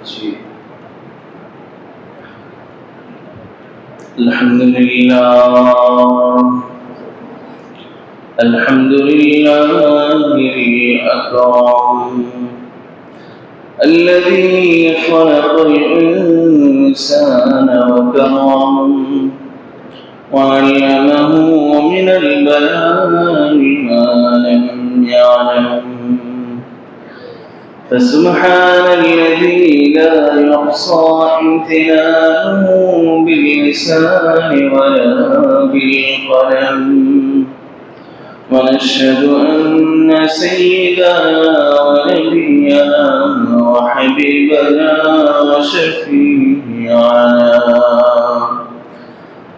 করছি। আলহামদুলিল্লাহ আকরাম الذي خلق الإنسان وكرم وعلمه من البيان ما لم يعلم فسبحان الذي لا يحصى امتنانه باللسان ولا بالقلم ونشهد أن سيدنا ونبينا وحبيبنا وشفيعنا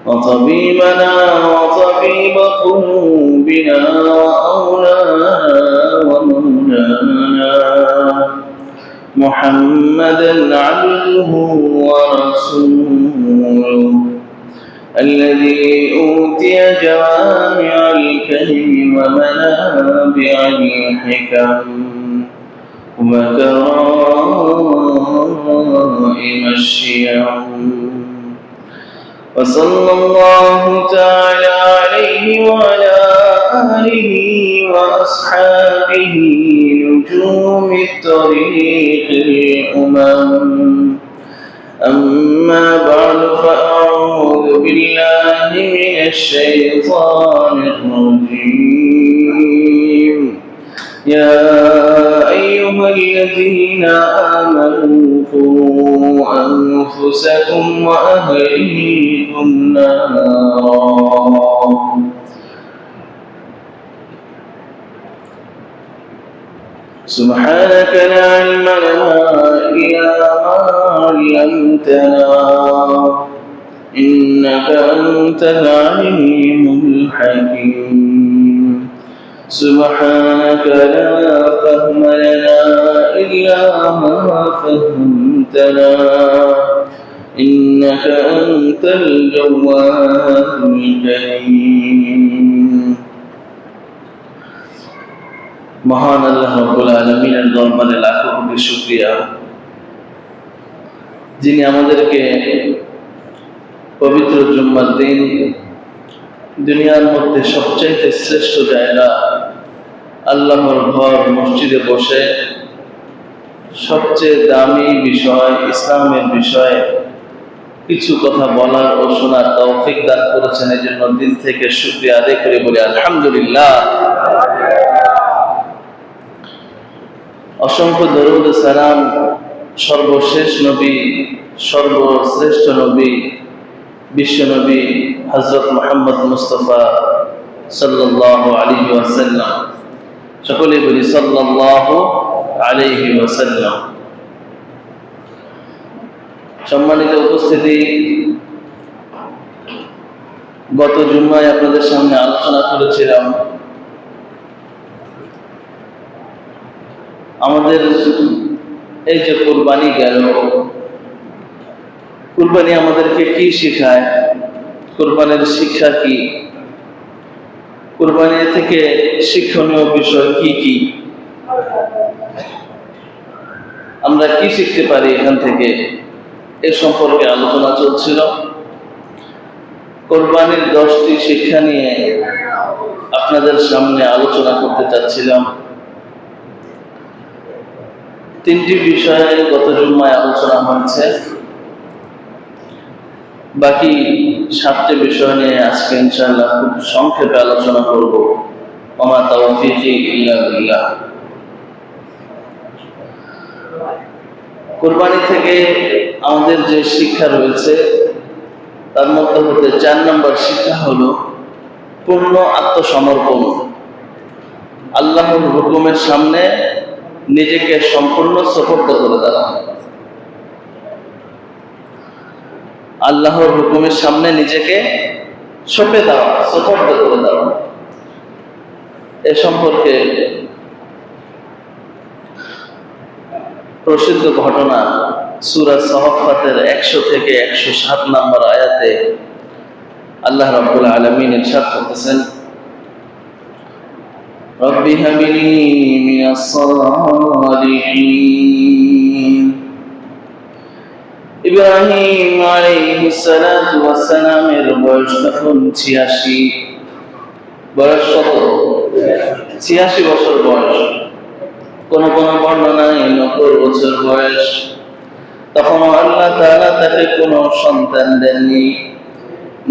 وطبيبنا وطبيب قلوبنا وأولانا ومولانا محمدا عبده ورسوله الذي أوتي جوامع الكلم ومنابع الحكم وكرائم الشيم وصلى الله تعالى عليه وعلى آله وأصحابه نجوم الطريق الأمم أما بعد فأعوذ بالله من الشيطان الرجيم يا أيها الذين آمنوا قوا أنفسكم وأهليكم نارا سبحانك لا علم لنا إلا ما علمتنا إنك أنت العليم الحكيم سبحانك لا فهم لنا إلا ما فهمتنا إنك أنت الجواد الكريم মহান আল্লাহ রাব্বুল আলামিনের দরবারে লাখো কোটি শুকরিয়া, যিনি আমাদেরকে পবিত্র জুম্মার দিন দুনিয়ার মধ্যে সবচেয়ে শ্রেষ্ঠ জায়গা আল্লাহর ঘর মসজিদে বসে সবচেয়ে দামি বিষয় ইসলামের বিষয়ে কিছু কথা বলার ও শোনার তৌফিক দান করেছেন। এই জন্য দিল থেকে শুকরিয়া আদায় করে বলি আলহামদুলিল্লাহ। অসংখ্য দরুদ সালাম সর্বশেষ নবী সর্বশ্রেষ্ঠ নবী বিশ্ব নবী হযরত মুহাম্মদ মুস্তাফা সাল্লাল্লাহু আলাইহি ওয়াসাল্লাম, সকলে বলি সাল্লাল্লাহু আলাইহি ওয়াসাল্লাম। সম্মানিত উপস্থিতি, গত জুম্মায় আপনাদের সামনে আলোচনা করেছিলাম আমাদের এই যে কুরবানি গেল, কুরবানি আমাদেরকে কি শিখায়, কুরবানির শিক্ষা কি, কুরবানি থেকে শিক্ষণীয় বিষয় কি কি, আমরা কি শিখতে পারি এখান থেকে, এ সম্পর্কে আলোচনা চলছিল। কুরবানির 10টি শিক্ষা নিয়ে আপনাদের সামনে আলোচনা করতে চাচ্ছিলাম। 3টি বিষয়ে গত জুম্মায় আলোচনা হয়েছে, বাকি 7টি বিষয় নিয়ে আজকে ইনশাআল্লাহ খুব সংক্ষেপে আলোচনা করব। ওমা তাওফীকি ইল্লা বিল্লাহ। কুরবানি থেকে আমাদের যে শিক্ষা রয়েছে তার মধ্যে হতে 4 নম্বর শিক্ষা হলো পূর্ণ আত্মসমর্পণ। আল্লাহর হুকুমের সামনে নিজেকে সম্পূর্ণ সুপর্দ করে দেওয়া। আল্লাহর হুকুমের সামনে নিজেকে সঁপে দেওয়া, সুপর্দ করে দেওয়া। এ সম্পর্কে প্রসিদ্ধ ঘটনা সূরা সাফফাতের 100 থেকে 107 নম্বর আয়াতে আল্লাহ রাব্বুল আলামিন ইরশাদ করতেছেন, রব্বি হাবলি মিনাস সালিহিন ইব্রাহিম আলাইহিস সালাতু ওয়াস সালামের বয়স তখন 86। বয়স কত? 86 বছর বয়স। কোন কোন বর্ণনায় 90 বছর বয়স। তখন আল্লাহ তাআলা তাকে কোনো সন্তান দেননি।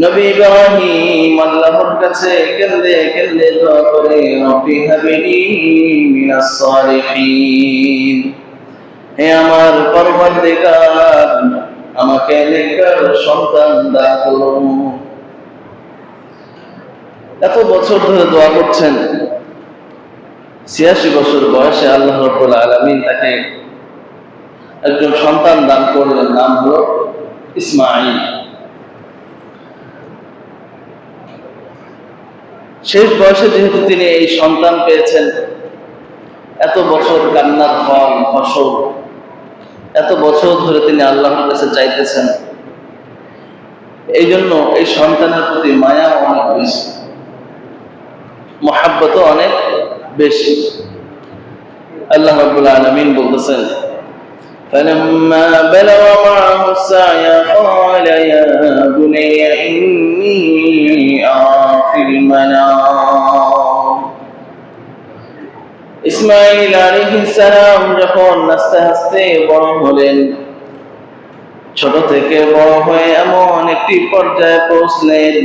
নবী ইব্রাহিম আল্লাহর কাছে কেঁদে কেঁদে দোয়া করে, রব্বি হাবলি মিনাস সালিহিন, হে আমার পরওয়ারদিগার, আমাকে নেককার সন্তান দান করুন। এত বছর ধরে দোয়া করছেন, 86 বছর বয়সে আল্লাহ রাব্বুল আলামিন তাকে একজন সন্তান দান করলেন, নাম হলো ইসমাঈল। শেষ বয়সে যেহেতু তিনি এই সন্তান পেয়েছেন, এত বছর কান্নার ফসল, এত বছর ধরে তিনি আল্লাহর কাছে চাইতেছেন, এই জন্য এই সন্তানের প্রতি মায়া অনেক বেশি, মহাব্বত অনেক বেশি। আল্লাহ রাব্বুল আলামিন বলতেছেন, فلما بلغ معه السعي قال يا بني إني أرى في المنام। ইসমাঈল আলাইহিস সালাম যখন আস্তে আস্তে বড় হলেন, ছোট থেকে বড় হয়ে এমন একটি পর্যায়ে পৌঁছলেন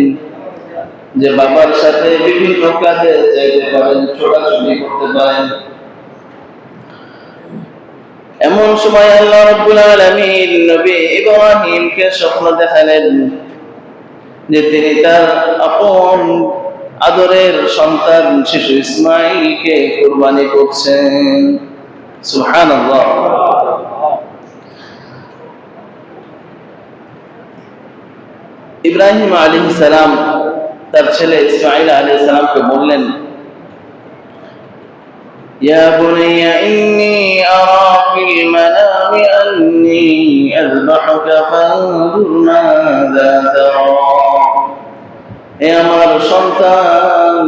যে বাবার সাথে বিভিন্ন কাজে যাইতে পারেন, ছোটাছুটি করতে পারেন। এমন সময় আল্লাহ রাব্বুল আলামিন নবী ইব্রাহিমকে স্বপ্ন দেখালেন যে তিনি তার আপন আদরের সন্তান শিশু ইসমাঈলকে কুরবানি করছেন। সুবহানাল্লাহ। ইব্রাহিম আলাইহিস সালাম তার ছেলে ইসমাঈল আলাইহিস সালামকে বললেন, ইয়া বুনাইয়া ইন্নী আরা ফিল মানামি আন্নী আযবাহুকা ফানজুর মাযা তারা। হে আমার সন্তান,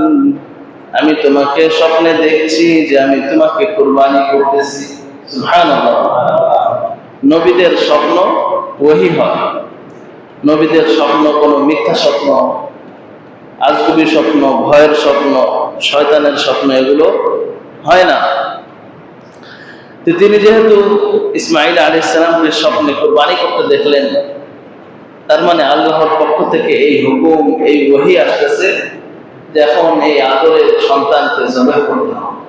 আমি তোমাকে স্বপ্নে দেখছি যে আমি তোমাকে কুরবানি করতেছি। সুবহানাল্লাহ। নবীদের স্বপ্ন ওহী হয়। নবীদের স্বপ্ন কোনো মিথ্যা স্বপ্ন, আজগুবি স্বপ্ন, ভয়ের স্বপ্ন, শয়তানের স্বপ্ন এগুলো হয় না। তো তিনি যেহেতু ইসমাঈল আলাইহিস সালামকে স্বপ্নে কুরবানি করতে দেখলেন, তার মানে আল্লাহর পক্ষ থেকে এই হুকুম, এই ওহী আসতেছে যে এখন এই আদরের সন্তানকে জবাহ করতে হবে।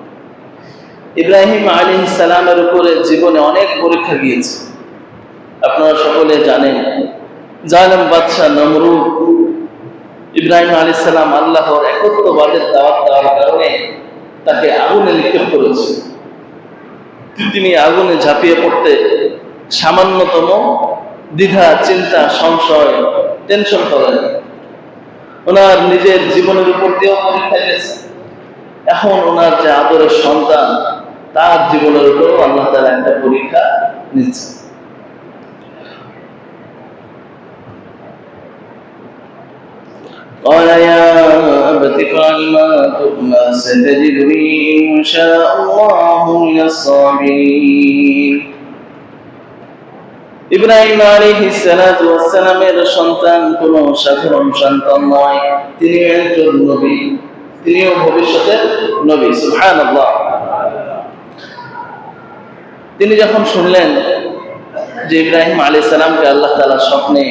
ইব্রাহিম আলাইহিস সালামের উপরে জীবনে অনেক পরীক্ষা গিয়েছে। আপনারা সকলে জানেন, জালেম বাদশা নমরুদ ইব্রাহিম আলাইহিস সালাম আল্লাহর একত্ববাদের দাওয়াত দেওয়ার কারণে তাকে আগুনে নিক্ষেপ করেছে। তিনি আগুনে ঝাঁপিয়ে পড়তে সামান্যতম দ্বিধা, চিন্তা, সংশয়, টেনশন করেন। ওনার নিজের জীবনের উপর দিয়েও পরীক্ষা গেছে, এখন ওনার যে আদরের সন্তান তার জীবনের উপরও আল্লাহ তাআলা একটা পরীক্ষা নিচ্ছে। قال يا أبت افعل ما تؤمر ستجدني إن شاء الله من الصابرين। ইব্রাহিম আলাইহিস সালাতু ওয়াস সালামের সন্তান কোনো সাধারণ সন্তান নয়, তিনি একজন নবী, তিনিও ভবিষ্যতের নবী। সুবহানাল্লাহ। তিনি যখন শুনলেন যে ইব্রাহিম আলাইহিস সালামকে আল্লাহ তাআলা স্বপ্নে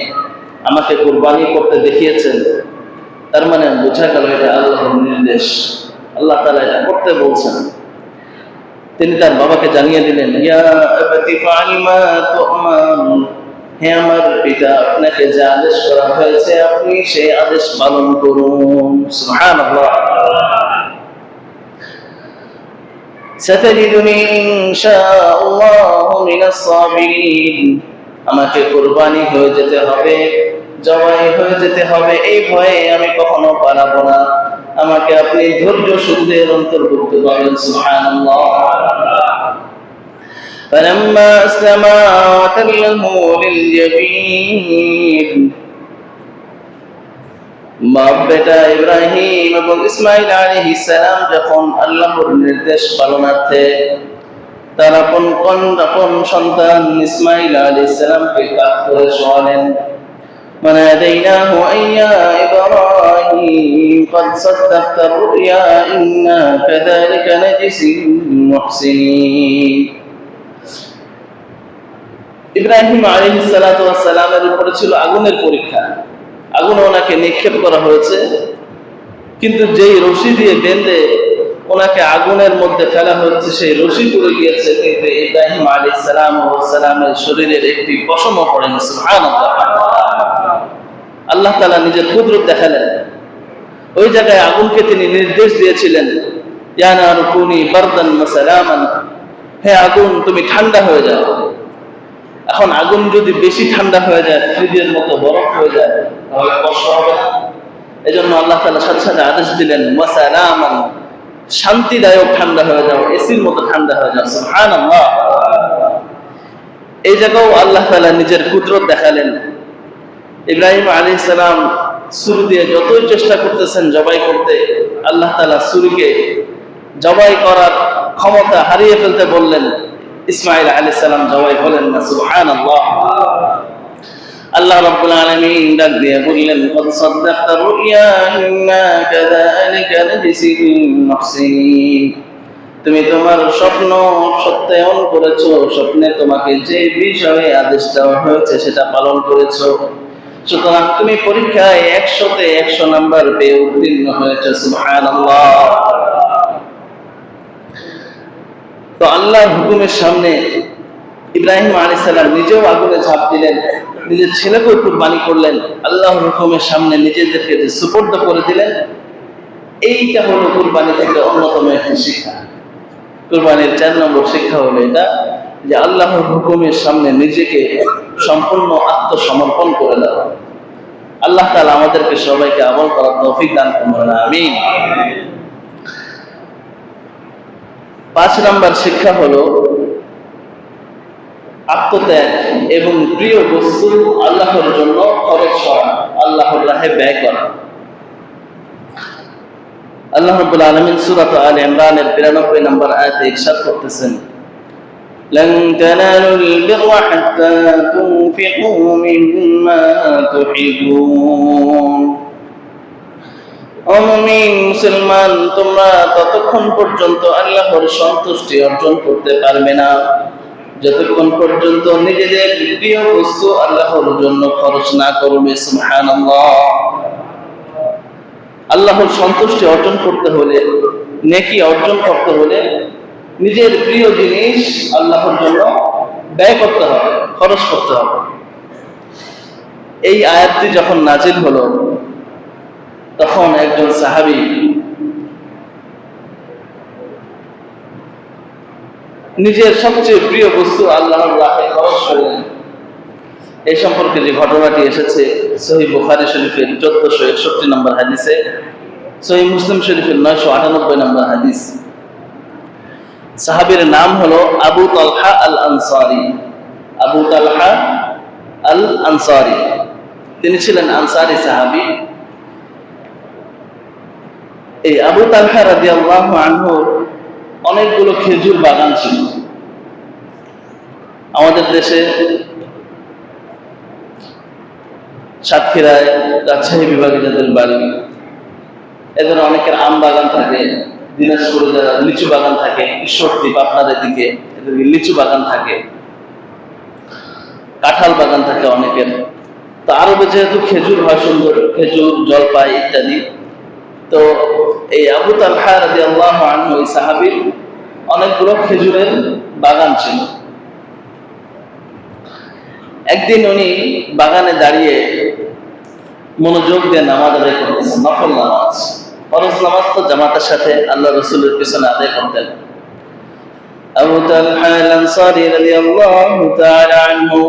আমাকে কুরবানি করতে দেখিয়েছেন, তার মানে বোঝা গেল এটা আল্লাহর নির্দেশ, আল্লাহ তাআলা এটা করতে বলছেন। তিনি তার বাবাকে জানিয়ে দিলেন, ইয়া আবাতি ফাআল মা তু'মার, হে আমার পিতা, আপনাকে যে আদেশ করা হয়েছে আপনি সেই আদেশ পালন করুন। সুবহানাল্লাহ। সাতাজিদুনি ইনশাআল্লাহু মিনাস সাবিরিন, আমাকে কুরবানি হয়ে যেতে হবে, জবাই হয়ে যেতে হবে, এই ভয়ে আমি কখনো পালাবো না। আমাকে আপনি ধৈর্যশীলদের অন্তর্ভুক্ত করেন। সুবহানাল্লাহ। فلما أسلما وتله للجبين, বাপ বেটা ইব্রাহিম এবং ইসমাঈল আলাইহিস সালাম যখন আল্লাহর নির্দেশ পালনার্থে তার আপন সন্তান ইসমাঈল আলাইহিস সালামকে কাঁধ করে শোয়ালেন। وناديناه أن يا إبراهيم قد صدقت الرؤيا إنا كذلك نجزي المحسنين। ইব্রাহিম আলাইহিস সালাতু ওয়াস সালামের উপরে ছিল আগুনের পরীক্ষা। আগুনে ওনাকে নিক্ষেপ করা হয়েছে, কিন্তু যেই রশি দিয়ে বেঁধে ওনাকে আগুনের মধ্যে ফেলা হচ্ছে সেই রশি পড়ে গিয়েছে, কিন্তু ইব্রাহিম আলাইহিস সালামের শরীরের একটি পশমও পড়েনি। সুবহানাল্লাহ। আল্লাহ তাআলা নিজের কুদরত দেখালেন। ওই জায়গায় আগুনকে তিনি নির্দেশ দিয়েছিলেন, ইয়া নারু কুনি বারদান ওয়া সালামান, হে আগুন তুমি ঠান্ডা হয়ে যাও। এখন আগুন যদি বেশি ঠান্ডা হয়ে যায়, ফ্রিজের মতো বরফ হয়ে যায়, তাহলে কষ্ট হবে না? এজন্য আল্লাহ তাআলা সাথে সাথে আদেশ দিলেন ওয়া সালামান, শান্তিদায়ক ঠান্ডা হয়ে যাও, এসির মতো ঠান্ডা হয়ে যাও। সুবহানাল্লাহ। এই জায়গাও আল্লাহ তাআলা নিজের কুদরত দেখালেন। ইব্রাহিম আলাইহিস সালাম ছুরি দিয়ে যতই চেষ্টা করতেছেন জবাই করতে, আল্লাহ তাআলা ছুরিকে জবাই করার ক্ষমতা হারিয়ে ফেলতে বললেন। ইসমাঈল আলাইহিস সালাম জবাই হলেন না। সুবহানাল্লাহ। আল্লাহ রাব্বুল আলামিন ডাক দিয়ে বললেন, কদ সাদ্দাকতা রুইয়া ইন্না কাযালিকা নাজজিল মুহসিনিন, তুমি তোমার স্বপ্ন সত্যায়ন করেছো, স্বপ্নে তোমাকে যে বিষয়ে আদেশ দেওয়া হয়েছে সেটা পালন করেছো, সুতরাং তুমি পরীক্ষায় 100-তে 100 নাম্বার পেয়ে উত্তীর্ণ হয়েছে। সুবহানাল্লাহ। তো আল্লাহর হুকুমের সামনে ইব্রাহিম আলাইহিস সালাম নিজেও আগুনে ঝাঁপ দিলেন, নিজের ছেলেকেও কুরবানি করলেন, আল্লাহর হুকুমের সামনে নিজেদেরকে যে সুপর্দ করে দিলেন। এইটা হলো কুরবানি থেকে অন্যতম একটি শিক্ষা। কুরবানির 4 নম্বর শিক্ষা হলো এটা, যে আল্লাহর হুকুমের সামনে নিজেকে সম্পূর্ণ আত্মসমর্পণ করে দেওয়া। আল্লাহ তাআলা আমাদেরকে সবাইকে আমল করার তৌফিক দান করুন, আমিন। 5 নম্বর শিক্ষা হলো আত্মত্যাগ এবং প্রিয় বস্তু আল্লাহর জন্য খরচ করা, আল্লাহর রাহে ব্যয় করা। আল্লাহ রাব্বুল আলামিন সূরা আলে ইমরানের 92 নম্বর আয়াতে ইরশাদ করতেছেন, لن تنالوا البر حتى تنفقوا مما تحبون। মুমিন মুসলমান, তোমরা ততক্ষণ পর্যন্ত আল্লাহর সন্তুষ্টি অর্জন করতে পারবে না যতক্ষণ পর্যন্ত নিজেদের প্রিয় বস্তু আল্লাহর জন্য খরচ না করবে। সুবহানাল্লাহ। আল্লাহর সন্তুষ্টি অর্জন করতে হলে, নেকি অর্জন করতে হলে নিজের প্রিয় জিনিস আল্লাহর জন্য ব্যয় করতে হবে, খরচ করতে হবে। এই আয়াতটি যখন নাজিল হলো, তখন একজন সাহাবী নিজের সবচেয়ে প্রিয় বস্তু আল্লাহর রাহে খরচ করলেন। এই সম্পর্কে যে ঘটনাটি এসেছে সহিহ বুখারী শরীফের 1461 নম্বর হাদিসে, সহিহ মুসলিম শরীফের 998 নম্বর হাদিস। সাহাবীর নাম হলো আবু তালহা আল আনসারী। আবু তালহা আল আনসারী, তিনি ছিলেন আনসারী সাহাবী। এই আবু তালহা রাদিয়াল্লাহু আনহু অনেকগুলো খেজুর বাগান ছিল। আমাদের দেশে সাতক্ষীরায়, রাজশাহী বিভাগে যাদের বাড়ি, এদের অনেকের আম বাগান থাকে, দিনাজপুরে যারা লিচু বাগান থাকে, ঈশ্বরদীপ আপনাদের দিকে এদের লিচু বাগান থাকে, কাঁঠাল বাগান থাকে অনেকের। তো আরবে যেহেতু খেজুর হয় সুন্দর, খেজুর, জলপাই ইত্যাদি, তো এই আবু তালহা রাদিয়াল্লাহু আনহু এই সাহাবীর অনেকগুলো খেজুরের বাগান ছিল। একদিন উনি বাগানে দাঁড়িয়ে মনোযোগ দিয়ে নামাজ আদায় করতেছেন, নফল নামাজ। ফরজ নামাজ তো জামাতের সাথে আল্লাহ রাসূলের পিছনে আদায় করতেন। আবু তালহা আল আনসারী রাদিয়াল্লাহু তাআলা আনহু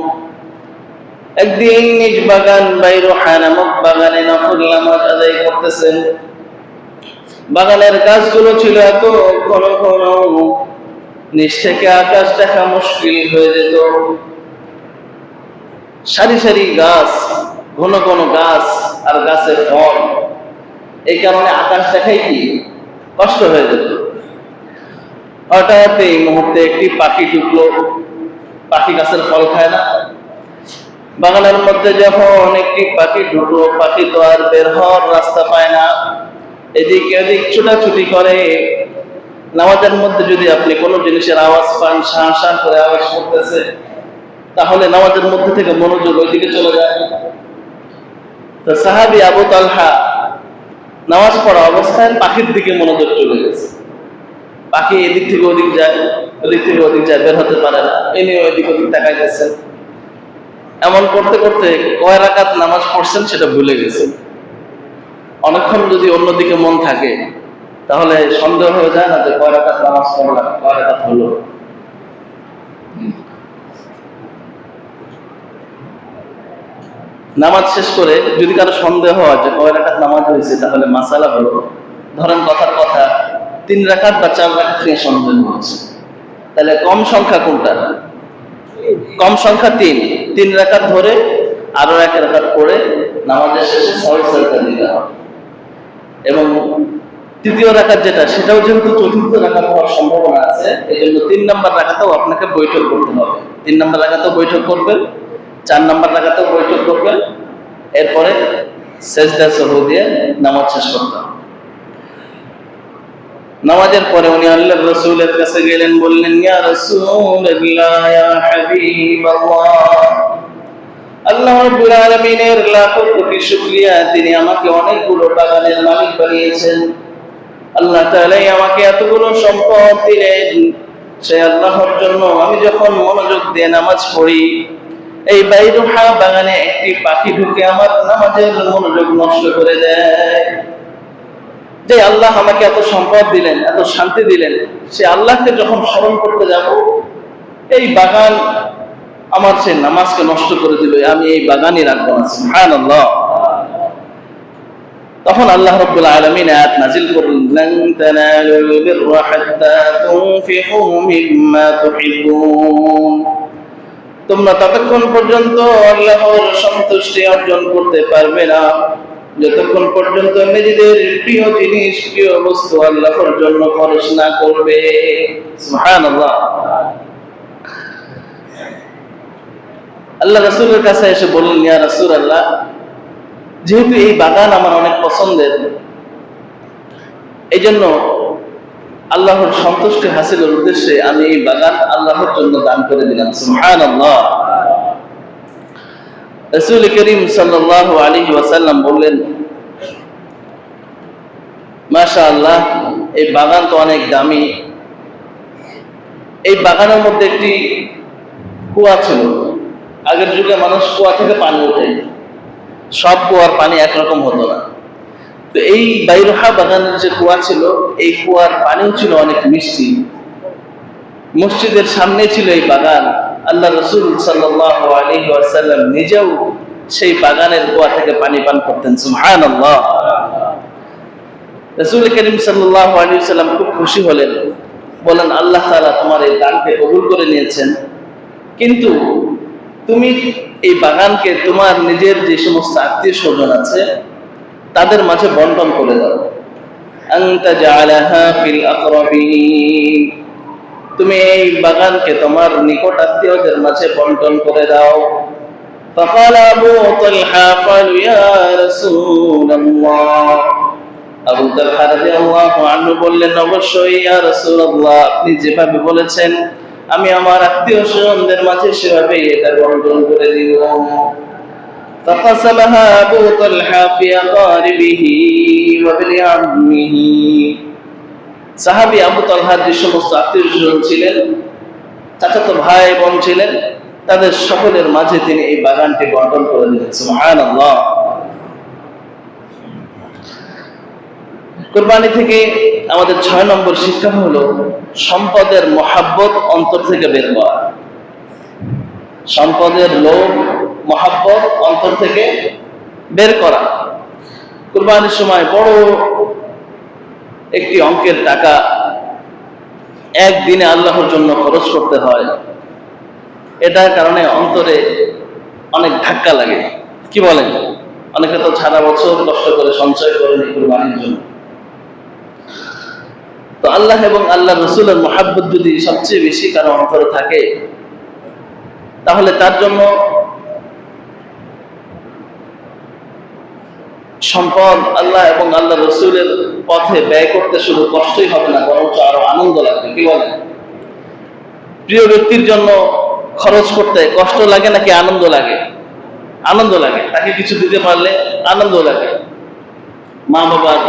একদিন নিজ বাগান বাইরুহা নামক বাগানে নফল নামাজ আদায় করতেছেন। বাগানের গাছগুলো ছিল এত ঘন ঘন, নিচ থেকে আকাশ দেখা মুশকিল হয়ে যেত। সারি সারি গাছ, ঘন ঘন গাছ আর গাছের ফল, এই কারণে আকাশ দেখাই কি কষ্ট হয়ে যেত। হঠাৎ এই মুহূর্তে একটি পাখি ঢুকলো। পাখি গাছের ফল খায় না, বাগানের মধ্যে যখন একটি পাখি ঢুকলো, পাখি তো আর বের হওয়ার রাস্তা পায় না, এদিক এদিক ছুটাছুটি করে। নামাজের মধ্যে যদি আপনি কোনো জিনিসের আওয়াজ পান, শাঁ শাঁ করে আওয়াজ করতেছে, তাহলে নামাজের মধ্যে থেকে মনোযোগ ওইদিকে চলে যায়। তো সাহাবী আবু তালহা নামাজ পড়া অবস্থায় পাখির দিকে মনোযোগ চলে গেছে। পাখি এদিক থেকে ওদিক যায়, ওদিক থেকে ওদিক যায়, বের হতে পারে না, ইনি ওইদিক ওদিক তাকাইতেছেন। এমন করতে করতে কয় রাকাত নামাজ পড়ছেন সেটা ভুলে গেছেন। অনেকক্ষণ যদি অন্যদিকে মন থাকে তাহলে সন্দেহ হয়ে যায় না যে কয় রাকাত নামাজ পড়লাম, কয় রাকাত হলো। নামাজ শেষ করে যদি কারো সন্দেহ হয় যে কয় রাকাত নামাজ হয়েছে, তাহলে মাসালা হলো, ধরেন কথার কথা 3 রাকাত বা 4 রাকাত নিয়ে সন্দেহ হচ্ছে, তাহলে কম সংখ্যা কোনটা? কম সংখ্যা 3 রাকাত ধরে আরো 1 রাকাত পড়ে নামাজের শেষে সওয়াল সাজদা দিতে হবে। এবং তৃতীয় রাকাত যেটা, সেটাও যেহেতু চতুর্থ রাকাত হওয়ার সম্ভাবনা আছে, এই জন্য 3 নম্বর রাকাতেও আপনাকে বৈঠক করতে হবে। 3 নম্বর রাকাতেও বৈঠক করবেন, 4 নম্বর রাকাতেও বৈঠক করবেন, এরপরে সেজদা সহু দিয়ে নামাজ শেষ করতে হবে। নামাজের পরে উনি আল্লাহর রাসূলের কাছে গেলেন, বললেন, ইয়া রাসূলুল্লাহ, ইয়া হাবিবাল্লাহ, আল্লাহ রাব্বুল আলামিনের লাখ কোটি শুকরিয়া, তিনি আমাকে অনেকগুলো বাগানের মালিক বানিয়েছেন। আল্লাহ তাআলাই আমাকে এতগুলো সম্পদ দিলেন। সেই আল্লাহর জন্য আমি যখন মনোযোগ দিয়ে নামাজ পড়ি, এই বাইরুহা বাগানে একটি পাখি ঢুকে আমার নামাজের মনোযোগ নষ্ট করে দেয়। যে আল্লাহ আমাকে এত সম্পদ দিলেন, এত শান্তি দিলেন, সে আল্লাহকে যখন স্মরণ করতে যাব, এই বাগান আমার সেই নামাজকে নষ্ট করে দিল, আমি এই বাগানই রাখবো না। সুবহানাল্লাহ। তখন আল্লাহ রাব্বুল আলামিন আয়াত নাযিল করলেন, লান তানালুল বিররা হাত্তা তুনফিকু মিম্মা তুহিব্বুন, তোমরা ততক্ষণ পর্যন্ত আল্লাহর সন্তুষ্টি অর্জন করতে পারবে না যতক্ষণ পর্যন্ত নিজেদের প্রিয় জিনিস, প্রিয় বস্তু আল্লাহর জন্য খরচ না করবে। সুবহানাল্লাহ। আল্লাহ রাসূলের কাছে এসে বললেন, ইয়া রাসূলুল্লাহ, যেহেতু এই বাগান আমার অনেক পছন্দের, এই জন্য আল্লাহর সন্তুষ্টি হাসিলের উদ্দেশ্যে আমি এই বাগান আল্লাহর জন্য দান করে দিলাম। সুবহানাল্লাহ। রাসূল করিম সাল্লাল্লাহু আলাইহি ওয়াসাল্লাম বললেন, মাশাআল্লাহ, এই বাগান তো অনেক দামি। এই বাগানের মধ্যে একটি কুয়া ছিল। আগের যুগে মানুষ কুয়া থেকে পানি ওঠে, সব কুয়ার পানি একরকম হতো না। তো এই বাইরুহা বাগানের যে কুয়া ছিল, এই কুয়ার পানিও ছিল অনেক মিষ্টি। মসজিদের সামনে ছিল এই বাগান। আল্লাহ রাসূল সাল্লাল্লাহু আলাইহি ওয়াসাল্লাম নিজেও সেই বাগানের কুয়া থেকে পানি পান করতেন। সুবহানাল্লাহ। রাসূল করিম সাল্লাল্লাহু আলাইহি ওয়াসাল্লাম খুব খুশি হলেন, বলেন, আল্লাহ তাআলা তোমার এই দানকে কবুল করে নিয়েছেন, কিন্তু তুমি এই বাগানকে তোমার নিজের যে সমস্ত আত্মীয় স্বজন আছে তাদের মাঝে বন্টন করে দাও। আনতা জাআলাহা ফিল আকরাবিন, তুমি এই বাগানকে তোমার নিকট আত্মীয়দের মাঝে বন্টন করে দাও। ফাকাল আবু তালহা, ক্বালু ইয়া রাসূলুল্লাহ, আবু তালহা রাদিয়াল্লাহু আনহু বললেন, অবশ্যই ইয়া রাসূলুল্লাহ, আপনি যেভাবে বলেছেন আমি আমার আত্মীয় স্বজনদের মাঝে সেভাবে এটা বন্টন করে দিব। فقسمها أبو طلحة في أقاربه وابن عمه, সাহাবী আবু তালহার যে সমস্ত আত্মীয় স্বজন ছিলেন, চাচাতো ভাই বোন ছিলেন, তাদের সকলের মাঝে তিনি এই বাগানটি বন্টন করে দিলেন। সুবহানাল্লাহ। কুরবানি থেকে আমাদের 6 নম্বর শিক্ষা হলো সম্পদের মহাব্বত অন্তর থেকে বের করা। সম্পদের লোভ, মহাব্বত অন্তর থেকে বের করা। কুরবানির সময় বড় একটি অঙ্কের টাকা একদিনে আল্লাহর জন্য খরচ করতে হয়, এটার কারণে অন্তরে অনেক ধাক্কা লাগে। কি বলেন? অনেকে তো সারা বছর কষ্ট করে সঞ্চয় করেন এই কুরবানির জন্য। তো আল্লাহ এবং আল্লাহ রসুলের মহাব্বত যদি সবচেয়ে বেশি কারো অন্তরে থাকে, তাহলে তার জন্য সম্পদ আল্লাহ এবং আল্লাহ রসুলের পথে ব্যয় করতে শুধু কষ্টই হবে না, বরঞ্চ আরো আনন্দ লাগবে। কি বলেন? প্রিয় ব্যক্তির জন্য খরচ করতে কষ্ট লাগে নাকি আনন্দ লাগে? আনন্দ লাগে। তাকে কিছু দিতে পারলে আনন্দ লাগে। মা বাবার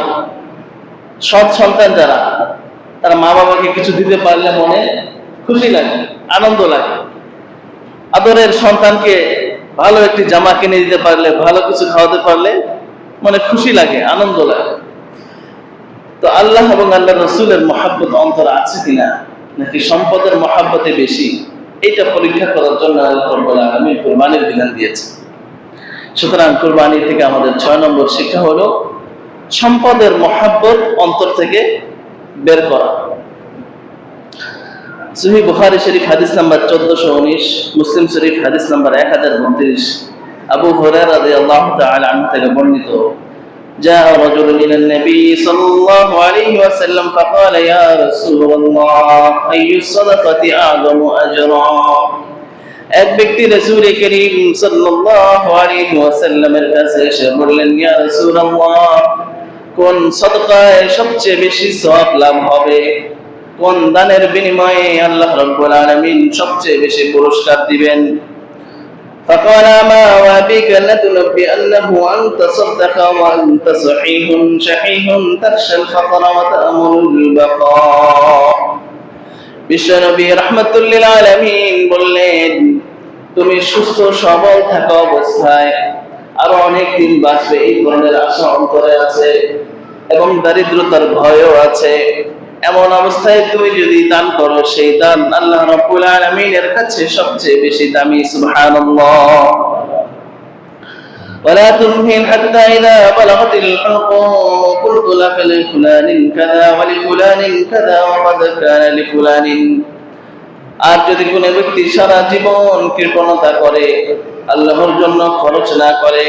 সৎ সন্তান যারা, তারা মা বাবাকে কিছু দিতে পারলে মনে খুশি লাগে, আনন্দ লাগে। আদরের সন্তানকে ভালো একটি জামা কিনে দিতে পারলে, ভালো কিছু খাওয়াতে পারলে মনে খুশি লাগে, আনন্দ লাগে। তো আল্লাহ এবং আল্লাহ রসুলের মহাব্বত অন্তর আছে কিনা, নাকি সম্পদের মহাব্বতে বেশি, এটা পরীক্ষা করার জন্য আল্লাহ রাব্বুল আলামিন কুরবানির বিধান দিয়েছে। সুতরাং কুরবানি থেকে আমাদের 6 নম্বর শিক্ষা হলো সম্পদের মহাব্বত অন্তর থেকে বের করা। সহিহ বুখারী শরীফ হাদিস নাম্বার 1419, মুসলিম শরীফ হাদিস নাম্বার 1032, আবু হুরায়রা রাদিয়াল্লাহু তাআলা আনহু থেকে বর্ণিত, جاء رجل إلى النبي صلى الله عليه وسلم فقال يا رسول الله أي الصدقة أعظم أجرا। এক ব্যক্তি রাসূল করিম সাল্লাল্লাহু আলাইহি ওয়াসাল্লামের কাছে এসে বললেন, ইয়া রাসূলুল্লাহ, কোন সাদকায় সবচেয়ে বেশি সওয়াব লাভ হবে, কোন দানের বিনিময়ে আল্লাহ রাব্বুল আলামিন সবচেয়ে বেশি পুরস্কার দিবেন? فقال ما وابك لتنبئنه أن تصدق وأنت صحيح شحيح تخشى الفقر وتأمل البقاء। বিশ্বনবী রাহমাতুল লিল আলামিন বললেন, তুমি সুস্থ সবল থাকা অবস্থায় আরো অনেক দিন বাঁচবে এই ধরনের আশা অন্তরে আছে এবং দারিদ্রতার ভয়ও আছে। এমন অবস্থায় তুমি যদি দান করো, সেই দান আল্লাহ রাব্বুল আলামিনের কাছে সবচেয়ে বেশি দামি। সুবহানাল্লাহ। ولا تمهل حتى إذا بلغت الحلقوم قلت لفلان كذا ولفلان كذا وقد كان لفلان। আর যদি কোনো ব্যক্তি সারা জীবন কৃপণতা করে, আল্লাহর জন্য খরচ না করে,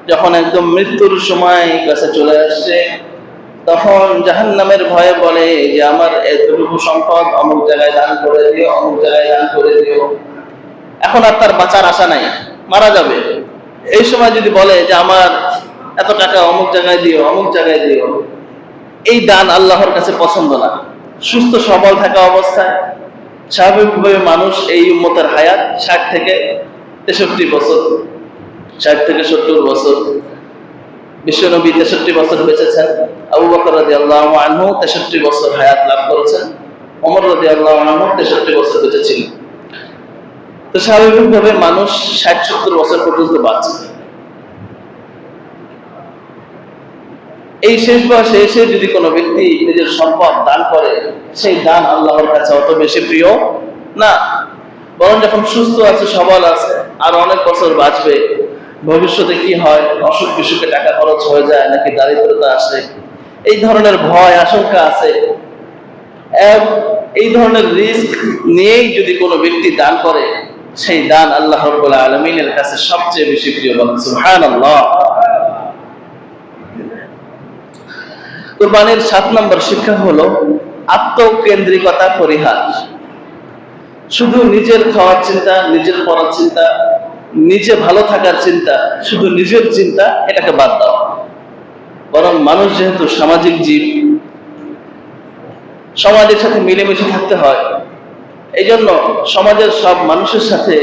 যখন একদম মৃত্যুর সময় কাছে চলে আসছে, তখন জাহান্নামের ভয়ে বলে যে আমার এতটুকু সম্পদ অমুক জায়গায় দান করে দিও, অমুক জায়গায় দান করে দিও। এখন আর তার বাঁচার আশা নাই, মারা যাবে। এই সময় যদি বলে যে আমার এত টাকা অমুক জায়গায় দিও, অমুক জায়গায় দিও, এই দান আল্লাহর কাছে পছন্দ না। সুস্থ সবল থাকা অবস্থায় স্বাভাবিকভাবে মানুষ এই উম্মতের হায়াত 60 থেকে 63 বছর, 60 থেকে 70 বছর। বিশ্বনবী 63 বছর বেঁচেছেন। আবু বকর রাদিয়াল্লাহু আনহু 63 বছর হায়াত লাভ করেছেন। ওমর রাদিয়াল্লাহু আনহু 63 বছর বেঁচেছিলেন। তো স্বাভাবিকভাবে মানুষ 60-70 বছর পর্যন্ত বাঁচে। এই শেষ বয়সে এসে যদি কোনো ব্যক্তি নিজের সম্পদ দান করে, সেই দান আল্লাহর কাছে অত বেশি প্রিয় না। বরং যখন সুস্থ আছে, সবল আছে, আর অনেক বছর বাঁচবে, ভবিষ্যতে কি হয়, অসুখ বিসুখে টাকা খরচ হয়ে যায় নাকি দারিদ্রতা আসে, এই ধরনের ভয় আশঙ্কা আছে। এই ধরনের রিস্ক নিয়েই যদি কোনো ব্যক্তি দান করে, সেই দান আল্লাহ রাব্বুল আলামিনের কাছে সবচেয়ে বেশি প্রিয়। বলেন সুবহানাল্লাহ। কুরবানির 7 নম্বর শিক্ষা হলো আত্মকেন্দ্রিকতা পরিহার। শুধু নিজের খাওয়ার চিন্তা, নিজের পড়ার চিন্তা, নিজে ভালো থাকার চিন্তা, শুধু নিজের চিন্তা, এটাকে বাদ দাও। বরং মানুষ যেহেতু সামাজিক জীব, সমাজের সাথে মিলেমিশে থাকতে হয়, এই জন্য সমাজের সব মানুষের সাথে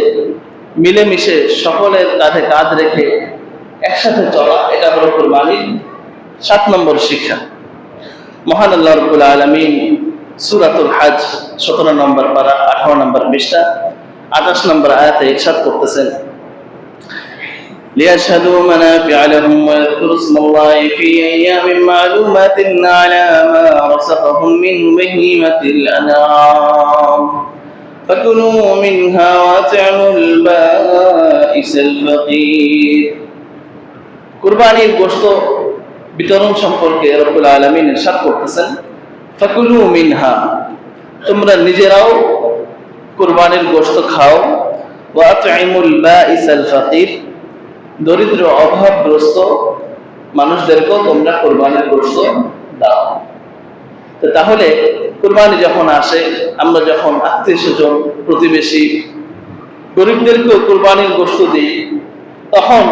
মিলেমিশে সকলের কাঁধে কাঁধ রেখে একসাথে চলা, এটা হলো কুরবানির 7 নম্বর শিক্ষা। মহান আল্লাহ রাব্বুল আলামিন সূরাতুল হজ 17 নম্বর পারা 18 নম্বর পৃষ্ঠা 28 নম্বর আয়াতে ইরশাদ করতেছেন, ليشهدوا منافع لهم ويذكروا اسم الله في أيام معلومات على ما رزقهم من بهيمة الأنعام فكلوا منها وأطعموا البائس الفقير। কুরবানির গোশত বিতরণ সম্পর্কে রব্বুল আলামিন ইরশাদ করতেছেন, ফাকুলু মিনহা, তোমরা নিজেরাও কুরবানির গোশত খাও, ওয়া আত'ইমুল বাঈসাল ফাকির, দরিদ্র অভাবগ্রস্ত মানুষদেরকেও তোমরা কুরবানির গোশত দাও। তো তাহলে কুরবানি যখন আসে, আমরা যখন আত্মীয় স্বজন, প্রতিবেশী, গরিবদেরকেও কুরবানির গোশত দিই, তখন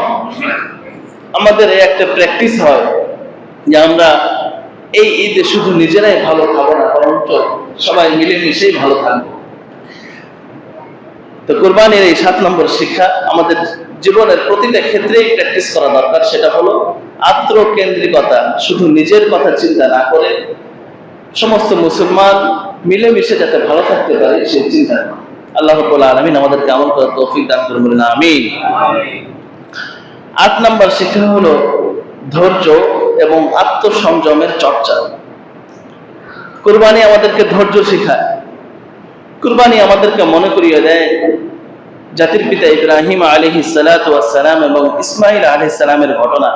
আমাদের এই একটা প্র্যাকটিস হয় যে আমরা এই ঈদে শুধু নিজেরাই ভালো খাবো না, বরঞ্চ সবাই মিলেমিশেই ভালো থাকবো। তো কুরবানির এই 7 নম্বর শিক্ষা আমাদের জীবনের প্রতিটা ক্ষেত্রেই প্র্যাকটিস করা দরকার। সেটা হলো আত্মকেন্দ্রিকতা, শুধু নিজের কথা চিন্তা না করে সমস্ত মুসলমান মিলেমিশে যাতে ভালো থাকতে পারে সেই চিন্তা। আল্লাহ রাব্বুল আলামিন আমাদেরকে আমল করার তৌফিক দান করুন, বলেন আমিন। 8 নম্বর শিক্ষা হলো ধৈর্য এবং আত্মসংযমের চর্চা। কুরবানি আমাদেরকে ধৈর্য শেখায়। কুরবানি আমাদেরকে মনে করিয়ে দেয় জাতির পিতা ইব্রাহিম আলাইহিস সালাতু ওয়াস সালাম এবং ইসমাঈল আলাইহিস সালামের ঘটনা।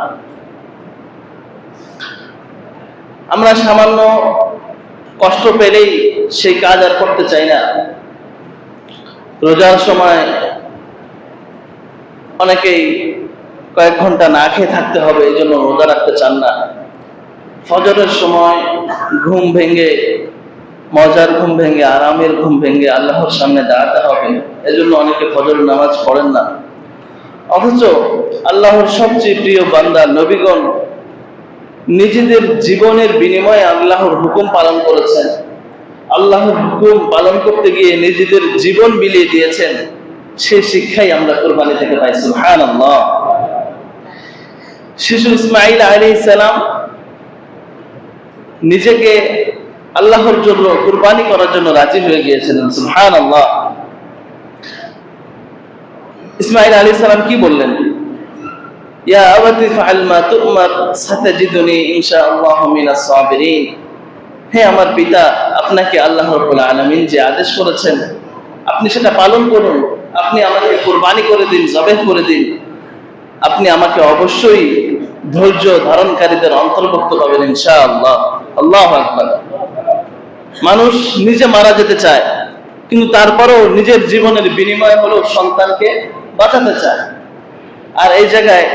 আমরা সামান্য কষ্ট পেলেই সেই কাজ আর করতে চাই না। রোজার সময় অনেকেই কয়েক ঘন্টা না খেয়ে থাকতে হবে, এই জন্য রোজা রাখতে চান না। ফজরের সময় ঘুম ভেঙে, মজার ঘুম ভেঙে, আরামের ঘুম ভেঙে আল্লাহর সামনে দাঁড়াতে হবে, এজন্য অনেকে ফজরের নামাজ পড়েন না। অথচ আল্লাহর সবচেয়ে প্রিয় বান্দা নবীগণ নিজেদের জীবনের বিনিময়ে আল্লাহর হুকুম পালন করেছেন। আল্লাহর হুকুম পালন করতে গিয়ে নিজেদের জীবন বিলিয়ে দিয়েছেন। সেই শিক্ষাই আমরা কুরবানি থেকে পাই। সুবহানাল্লাহ। শিশু ইসমাঈল আলাইহিস সালাম নিজেকে আল্লাহর জন্য কুরবানি করার জন্য রাজি হয়ে গিয়েছিলেন। সুবহানাল্লাহ। ইসমাঈল আলাইহিস সালাম কি বললেন? ইয়া আবাতি ফাআল মা তু'মার সাতাজিদুনি ইনশাআল্লাহু মিনাস সাবিরিন। হে আমার পিতা, আপনাকে আল্লাহ রাব্বুল আলামিন যে আদেশ করেছেন আপনি সেটা পালন করুন। আপনি আমাকে কুরবানি করে দিন, জবেহ করে দিন। আপনি আমাকে অবশ্যই ধৈর্য ধারণকারীদের অন্তর্ভুক্ত পাবেন ইনশাআল্লাহ। আল্লাহু আকবার। মানুষ নিজে মারা যেতে চায়, কিন্তু তারপরেও নিজের জীবনের বিনিময় হলো সন্তানকে বাঁচাতে চায়। আর এই জায়গায়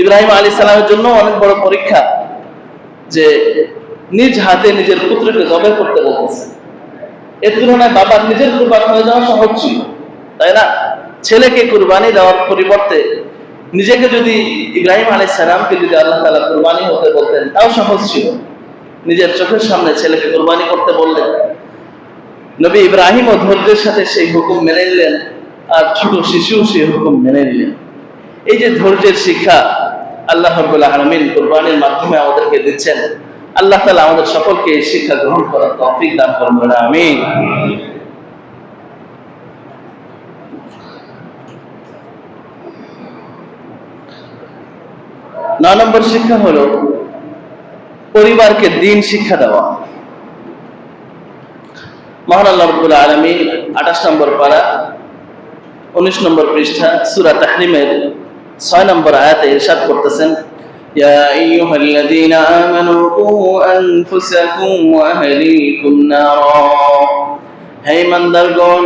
ইব্রাহিম আলাইহিস সালামের জন্য অনেক বড় পরীক্ষা যে নিজ হাতে নিজের পুত্রকে জবাই করতে বলতেছে। এর তুলনায় বাবার নিজের কুরবানি হয়ে যাওয়া সহজ ছিল, তাই না? ছেলেকে কুরবানি দেওয়ার পরিবর্তে নিজেকে যদি ইব্রাহিম আলাইহিস সালামকে যদি আল্লাহ তাআলা কুরবানি হতে বলতেন তাও সহজ ছিল। নিজের চোখের সামনে ছেলেকে কুরবানি করতে বললেন। নবী ইব্রাহিম ও ধৈর্যের সাথে সেই হুকুম মেনে নিলেন, আর ছোট শিশু সেই হুকুম মেনে নিলেন। এই যে ধৈর্যের শিক্ষা আল্লাহ রাব্বুল আলামিন কুরবানির মাধ্যমে আমাদেরকে দিচ্ছেন। আল্লাহ তাআলা আমাদের সকলকে এই শিক্ষা গ্রহণ করার তৌফিক দান করুন, বলেন আমিন। নয় নম্বর শিক্ষা হলো পরিবারকে দ্বীন শিক্ষা দেওয়া। মহান আল্লাহ রাব্বুল আলামিন 28 নম্বর পারা 19 নম্বর পৃষ্ঠা সূরা তাহরিমের 6 নম্বর আয়াতে ইরশাদ করতেছেন, ইয়া আইয়ুহাল্লাযীনা আমানু কু আনফুসাকুম ওয়া আহলিকুম নারা। হে ঈমানদারগণ,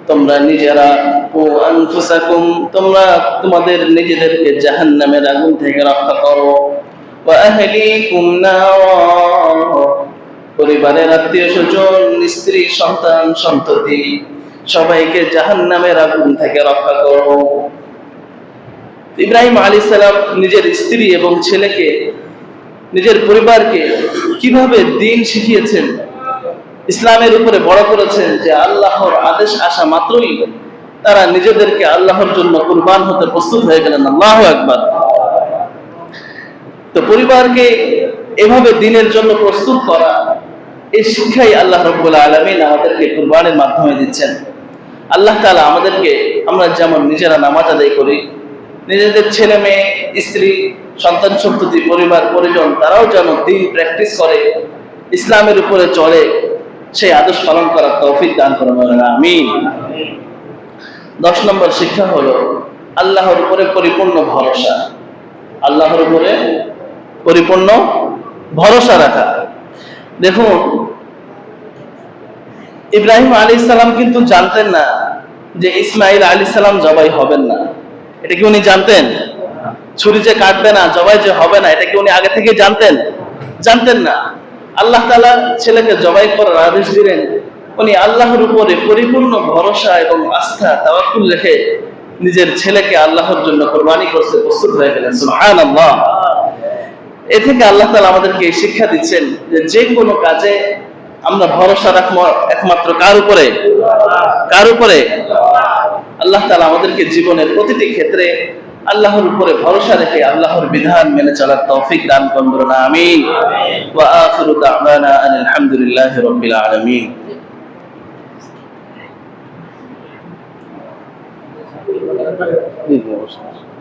তোমরা নিজেরা কু আনফুসাকুম, তোমরা তোমাদের নিজেদেরকে জাহান্নামের আগুন থেকে রক্ষা করো। ওয়া আহলিকুম নারা, পরিবারের আত্মীয়-স্বজন, স্ত্রী, সন্তান, সন্ততি সবাইকে জাহান্নামের আগুন থেকে রক্ষা করো। ইব্রাহিম আলাইহিস সালাম নিজের স্ত্রী এবং ছেলেকে, নিজের পরিবারকে কিভাবে দ্বীন শিখিয়েছেন, ইসলামের উপরে বড় করেছেন, যে আল্লাহর আদেশ আসা মাত্রই তারা নিজেদেরকে আল্লাহর জন্য কুরবান হতে প্রস্তুত হয়ে গেলেন। আল্লাহু আকবার। তো পরিবারকে এভাবে দ্বীনের জন্য প্রস্তুত করা, এই শিক্ষাই আল্লাহ রাব্বুল আলামিন আমাদেরকে কুরবানির মাধ্যমে দিচ্ছেন। আল্লাহ তাআলা আমাদেরকে, আমরা যেমন নিজেরা নামাজ আদায় করি, নিজেদের ছেলে মেয়ে, স্ত্রী, সন্তান সন্ততি, পরিবার পরিজন তারাও যেন দ্বীন প্র্যাকটিস করে, ইসলামের উপরে চলে, সেই আদেশ পালন করার তৌফিক দান করুন, আমিন। 10 নম্বর শিক্ষা হলো আল্লাহর উপরে পরিপূর্ণ ভরসা। আল্লাহর উপরে পরিপূর্ণ ভরসা রাখা। দেখুন, ইব্রাহিম আলাইহিস সালাম কিন্তু জানতেন না যে ইসমাঈল আলাইহিস সালাম জবাই হবেন না। এটা কি উনি জানতেন? ছুরি যে কাটবে না, জবাই যে হবে না, এটা কি উনি আগে থেকে জানতেন? জানতেন না। আল্লাহ তাআলা ছেলেকে জবাই করার আদেশ দিলেন, উনি আল্লাহর উপরে পরিপূর্ণ ভরসা এবং আস্থা তাওয়াক্কুল রেখে নিজের ছেলেকে আল্লাহর জন্য কোরবানি করতে প্রস্তুত হয়ে গেলেন। সুবহানাল্লাহ। এ থেকে আল্লাহ তাআলা আমাদেরকে এই শিক্ষা দিচ্ছেন যে যে কোনো কাজে আমরা ভরসা রাখবো একমাত্র কার উপরে? কার উপরে? আল্লাহ তাআলা আমাদেরকে জীবনের প্রতিটি ক্ষেত্রে আল্লাহর উপরে ভরসা রেখে আল্লাহর বিধান মেনে চলার তৌফিক দান করুন। আমিন। ওয়া আখিরু দা'ওয়ানা আনিল হামদুলিল্লাহি রাব্বিল আলামিন। জি, অবশ্যই।